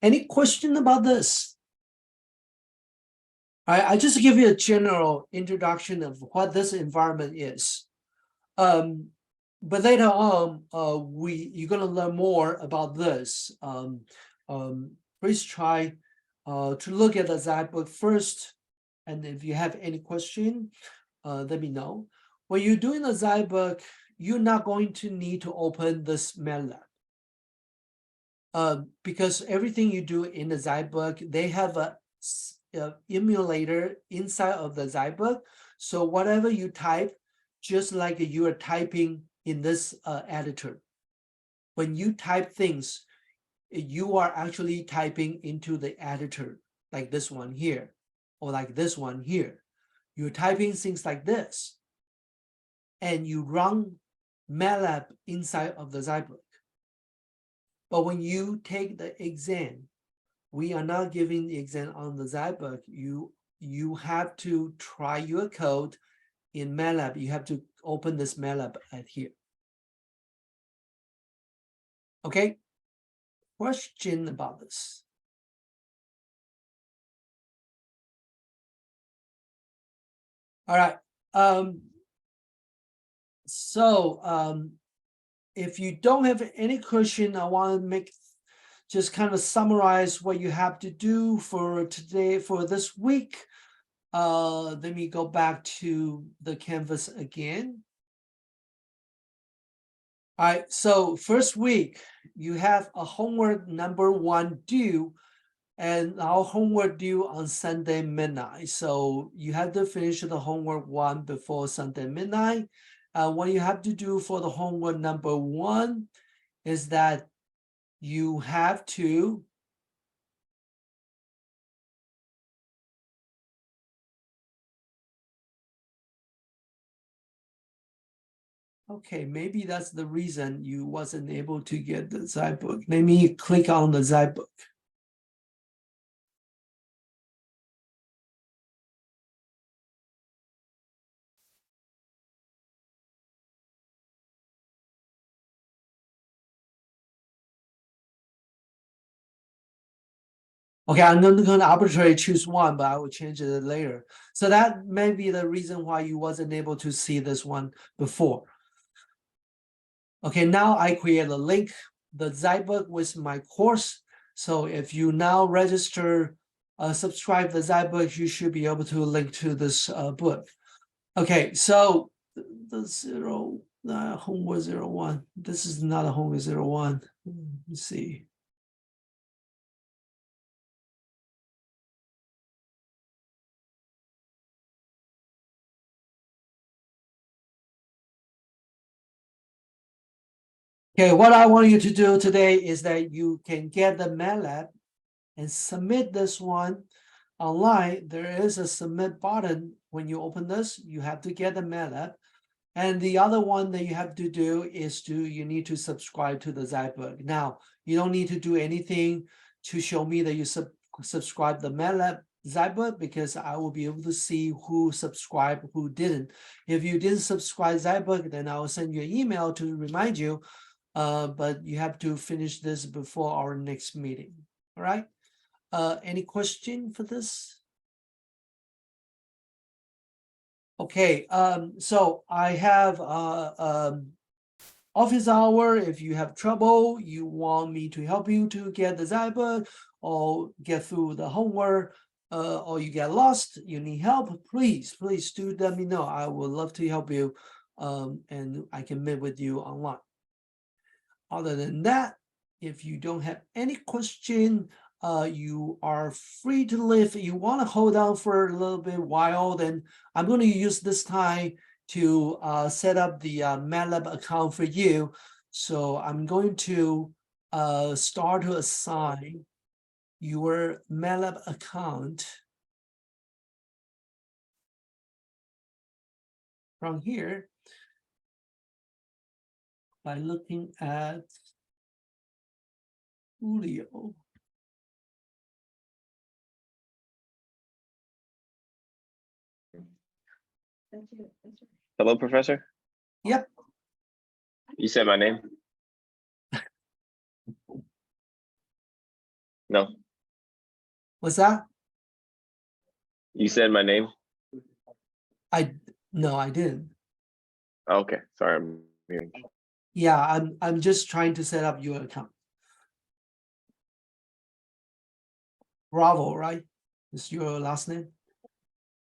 Speaker 1: Any question about this? I just give you a general introduction of what this environment is. But later on, you're going to learn more about this. Please try to look at the Zybook first. And if you have any question, let me know. When you're doing the Zybook, you're not going to need to open this Matlab. Because everything you do in the Zybook, they have a emulator inside of the Zybook. So whatever you type, just like you are typing in this editor. When you type things, you are actually typing into the editor, like this one here, or like this one here. You're typing things like this, and you run Matlab inside of the Zybook. But when you take the exam, we are not giving the exam on the Zybook. You have to try your code in Matlab. You have to open this Matlab at here. Okay, question about this? All right. If you don't have any question, I want to just kind of summarize what you have to do for today, for this week. Let me go back to the Canvas again. All right, so first week, you have a homework number 1 due, and our homework due on Sunday midnight. So you have to finish the homework 1 before Sunday midnight. What you have to do for the homework number 1 is that you have to okay, maybe that's the reason you wasn't able to get the Zybook. Let me click on the Zybook. Okay, I'm not going to arbitrarily choose one, but I will change it later. So that may be the reason why you wasn't able to see this one before. Okay, now I create a link, the Zybook with my course. So if you now register, subscribe the Zybook, you should be able to link to this book. Okay, so the homework 01. This is not a homework 01. Let's see. Okay, what I want you to do today is that you can get the Matlab and submit this one online. There is a submit button. When you open this, you have to get the Matlab. And the other one that you have to do is you need to subscribe to the Zybook. Now, you don't need to do anything to show me that you subscribe the Matlab Zybook, because I will be able to see who subscribed, who didn't. If you didn't subscribe Zybook, then I will send you an email to remind you. But you have to finish this before our next meeting. All right. Any question for this? Okay. So I have office hour. If you have trouble, you want me to help you to get the Zybook or get through the homework, or you get lost, you need help, please do let me know. I would love to help you and I can meet with you online. Other than that, if you don't have any question, you are free to leave. If you want to hold on for a little bit while, then I'm going to use this time to set up the Matlab account for you. So I'm going to start to assign your Matlab account from here by looking at Julio.
Speaker 2: Hello, Professor.
Speaker 1: Yep.
Speaker 2: You said my name? No,
Speaker 1: What's that?
Speaker 2: you said my name?
Speaker 1: No, I didn't.
Speaker 2: Okay, sorry. I'm hearing.
Speaker 1: Yeah, I'm just trying to set up your account. Bravo, right? Is your last name?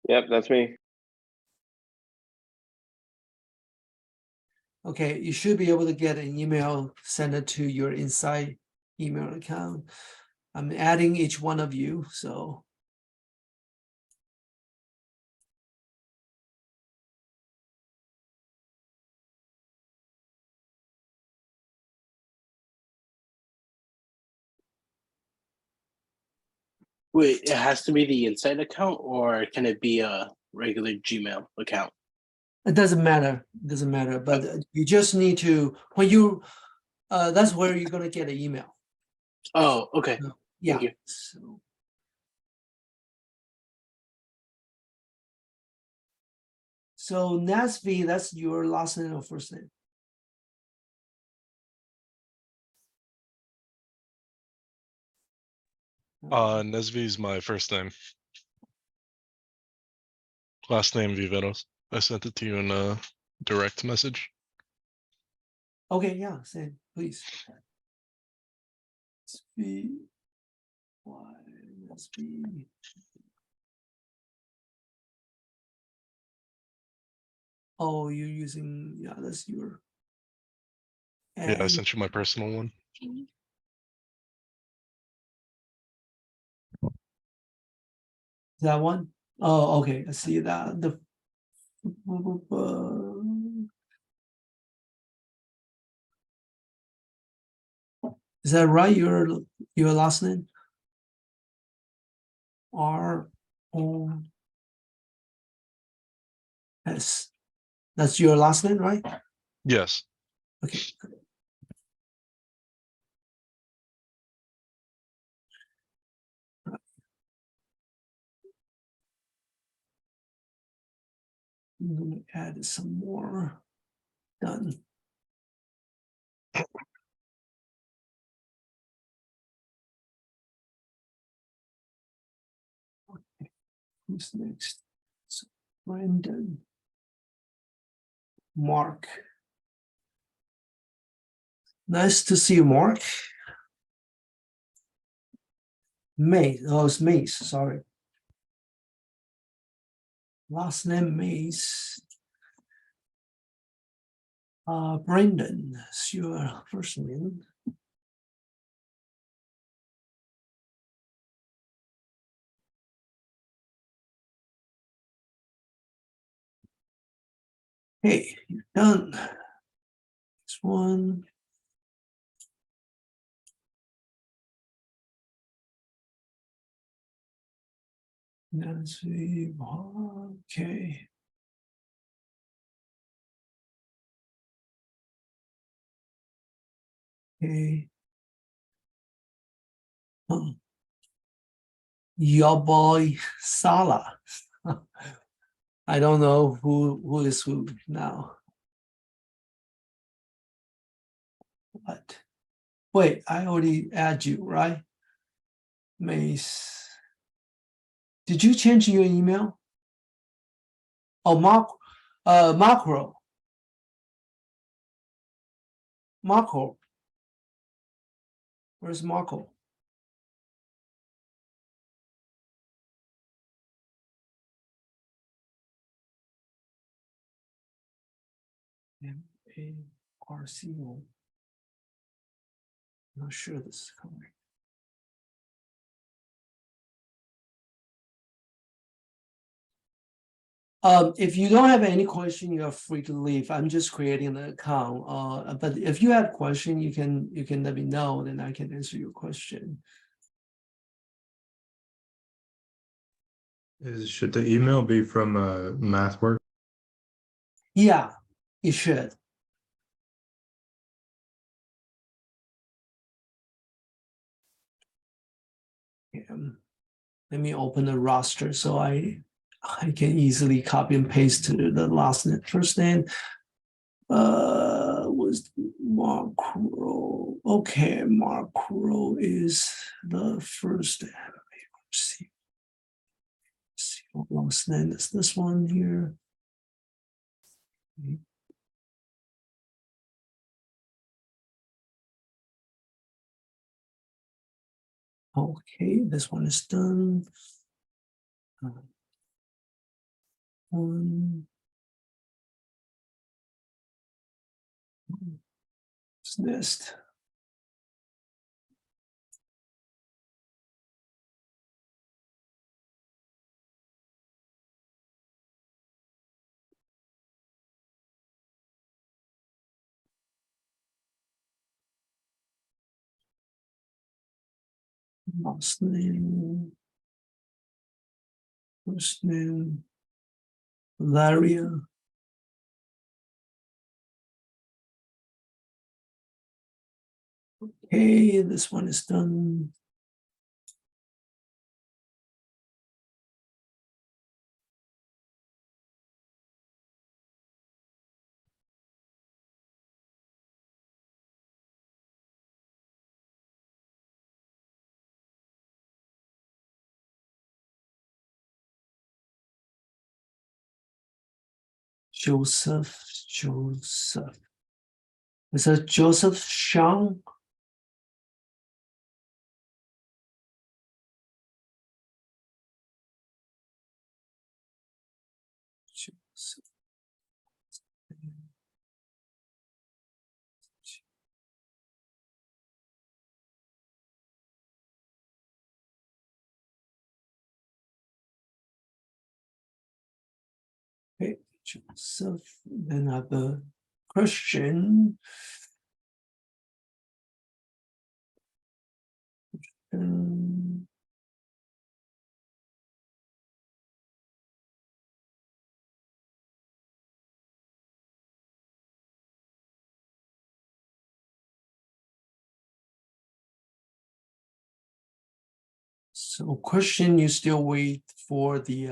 Speaker 2: Yep, that's me.
Speaker 1: Okay, you should be able to get an email sent it to your inside email account. I'm adding each one of you, so.
Speaker 6: Wait, it has to be the inside account, or can it be a regular Gmail account?
Speaker 1: It doesn't matter, but you just need to, when you, that's where you're gonna get an email.
Speaker 6: Oh, okay.
Speaker 1: Yeah.
Speaker 6: you.
Speaker 1: So Nasby, that's your last name or first name?
Speaker 7: Nesby is my first name. Last name Viveros. I sent it to you in a direct message.
Speaker 1: Okay, yeah, same, please. Nasby, why Nasby? Oh, you're using, yeah, that's your.
Speaker 7: Yeah, I
Speaker 1: And
Speaker 7: sent you my personal one.
Speaker 1: that one? Oh, okay, I see that. The is that right? Your last name? R-O-S. That's your last name, right?
Speaker 7: Yes.
Speaker 1: Okay. I'm gonna add some more. Done. Who's next? So Brandon. Mark. Nice to see you, Mark. Mace. Oh, it's Mace. Sorry. Last name Mace. Brandon. That's your first name. Hey, you're done. This one. Nancy. Okay. Okay. Your boy Sala. I don't know who is who now. But wait, I already add you, right? Mace. Did you change your email? Oh, Macro. Marco. Where's Marco? MARCO. Not sure this is correct. If you don't have any question, you are free to leave. I'm just creating an account. But if you have question, you can let me know, then I can answer your question.
Speaker 5: Should the email be from MathWorks?
Speaker 1: Yeah, it should. Let me open the roster so I can easily copy and paste to the last name, first name. Was Macro. Okay, Macro is the first name. See what last name is this one here. Okay, this one is done. One. What's next? Last name. First name. Laria. Okay, this one is done. Joseph. Is it Joseph Shang? Joseph. Okay, Joseph. Then I have a Christian. So Christian, you still wait for the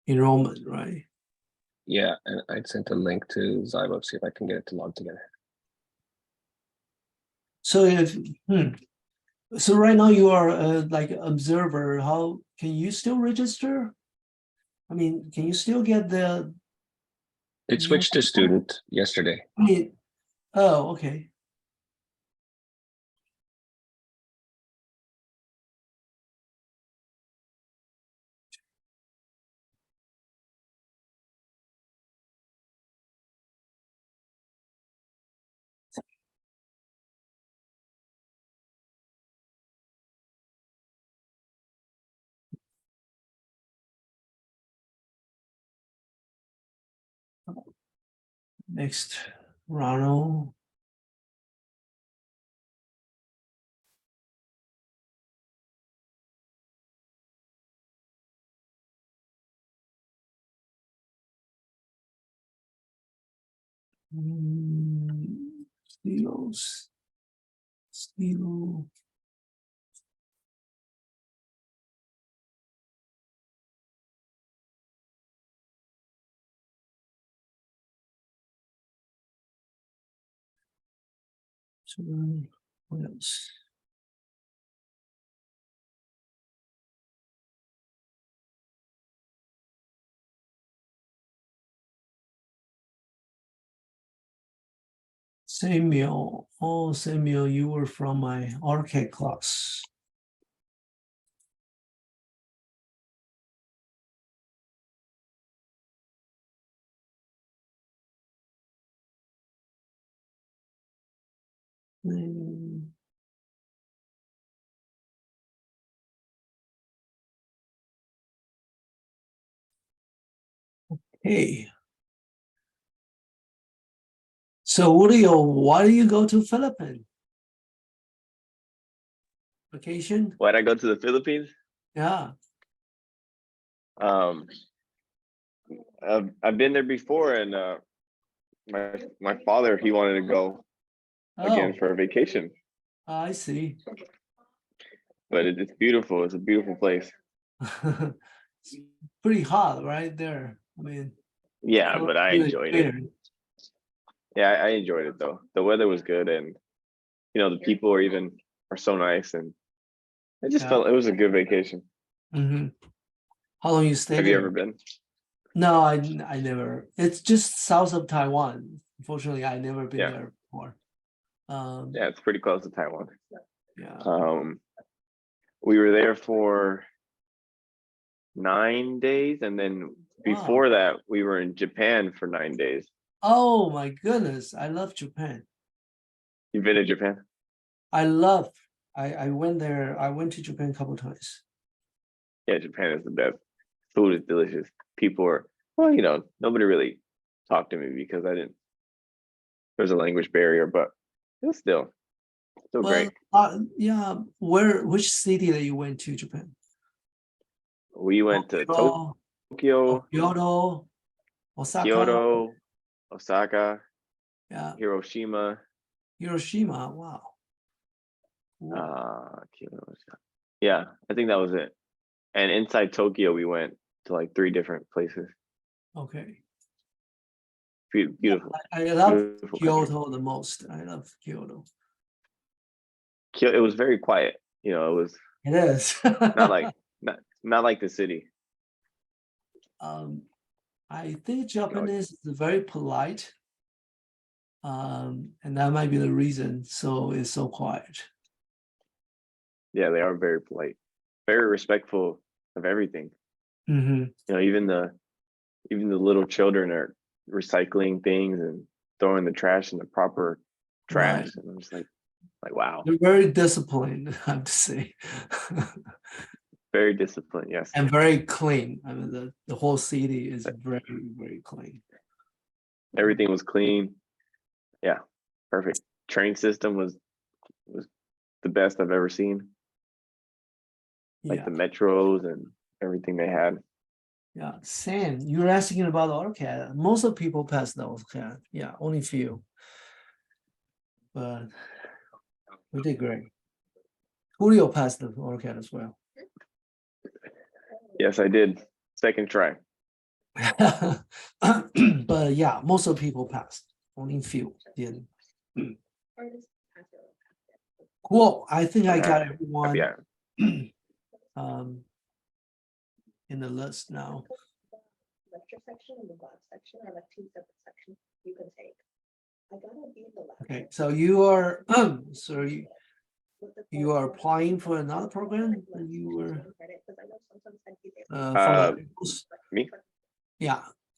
Speaker 1: enrollment, right?
Speaker 3: Yeah, and I sent a link to Zybook, see if I can get it to log together.
Speaker 1: So if so right now you are like observer, how can you still register? I mean, can you still get the
Speaker 3: It switched to student yesterday.
Speaker 1: I mean, oh, okay. Next, Ronald. Stelos. Stilo. So what else? Samuel. Oh, Samuel, you were from my arcade class. Mm. Hey. So Julio, why do you go to Philippines? Vacation?
Speaker 2: Why'd I go to the Philippines?
Speaker 1: Yeah.
Speaker 2: Um, I've been there before, and my father, he wanted to go again
Speaker 1: Oh,
Speaker 2: for a vacation,
Speaker 1: I see.
Speaker 2: but it's beautiful. It's a beautiful place.
Speaker 1: It's pretty hot right there. I mean,
Speaker 2: Yeah,
Speaker 1: close
Speaker 2: but I
Speaker 1: to the
Speaker 2: enjoyed it.
Speaker 1: equator.
Speaker 2: Yeah, I enjoyed it though. The weather was good, and the people are so nice, and it just
Speaker 1: Yeah.
Speaker 2: felt it was a good vacation.
Speaker 1: Mhm. How long you stay
Speaker 2: Have you
Speaker 1: there?
Speaker 2: ever been?
Speaker 1: No, I never. It's just south of Taiwan. Unfortunately, I never been
Speaker 2: Yeah.
Speaker 1: there before.
Speaker 2: Yeah, it's pretty close to Taiwan.
Speaker 1: Yeah.
Speaker 2: We were there for 9 days, and then before that, we were in Japan for 9 days.
Speaker 1: Oh my goodness, I love Japan.
Speaker 2: You've been to Japan?
Speaker 1: I went there. I went to Japan a couple times.
Speaker 2: Yeah, Japan is the best. Food is delicious. People are, well, nobody really talked to me because there's a language barrier, but it was still great.
Speaker 1: Yeah. Which city that you went to Japan?
Speaker 2: We went to
Speaker 1: Tokyo,
Speaker 2: Tokyo,
Speaker 1: Kyoto, Osaka.
Speaker 2: Kyoto, Osaka,
Speaker 1: Yeah,
Speaker 2: Hiroshima,
Speaker 1: Hiroshima. Wow. Cool.
Speaker 2: Kyoto. Yeah, I think that was it. And inside Tokyo, we went to like 3 different places.
Speaker 1: Okay.
Speaker 2: Beautiful.
Speaker 1: I love
Speaker 2: Beautiful country.
Speaker 1: Kyoto the most. I love Kyoto.
Speaker 2: It was very quiet. It was
Speaker 1: It is.
Speaker 2: not like the city.
Speaker 1: I think Japanese is very polite. And that might be the reason. So it's so quiet.
Speaker 2: Yeah, they are very polite, very respectful of everything.
Speaker 1: Mm-hmm.
Speaker 2: Even the little children are recycling things and throwing the trash in the proper trash.
Speaker 1: Right.
Speaker 2: And I'm just like wow.
Speaker 1: They're very disciplined, I have to say.
Speaker 2: Very disciplined, yes.
Speaker 1: And very clean. I mean, the whole city is very, very clean.
Speaker 2: Everything was clean. Yeah, perfect. Train system was the best I've ever seen. Like
Speaker 1: Yeah.
Speaker 2: the metros and everything they had.
Speaker 1: Yeah. Sam, you were asking about the AutoCAD. Most of people pass the AutoCAD. Yeah, only few. But we did great. Julio passed the AutoCAD as well.
Speaker 2: Yes, I did. Second try.
Speaker 1: But yeah, most of people passed. Only few didn't. Cool. I think I got everyone
Speaker 2: Yeah.
Speaker 1: in the list now.
Speaker 8: Lecture section and the lab section are like 2 separate sections you can take. I gotta be in the lab.
Speaker 1: Okay, so you are so you are applying for another program that you were
Speaker 2: Me?
Speaker 1: Yeah.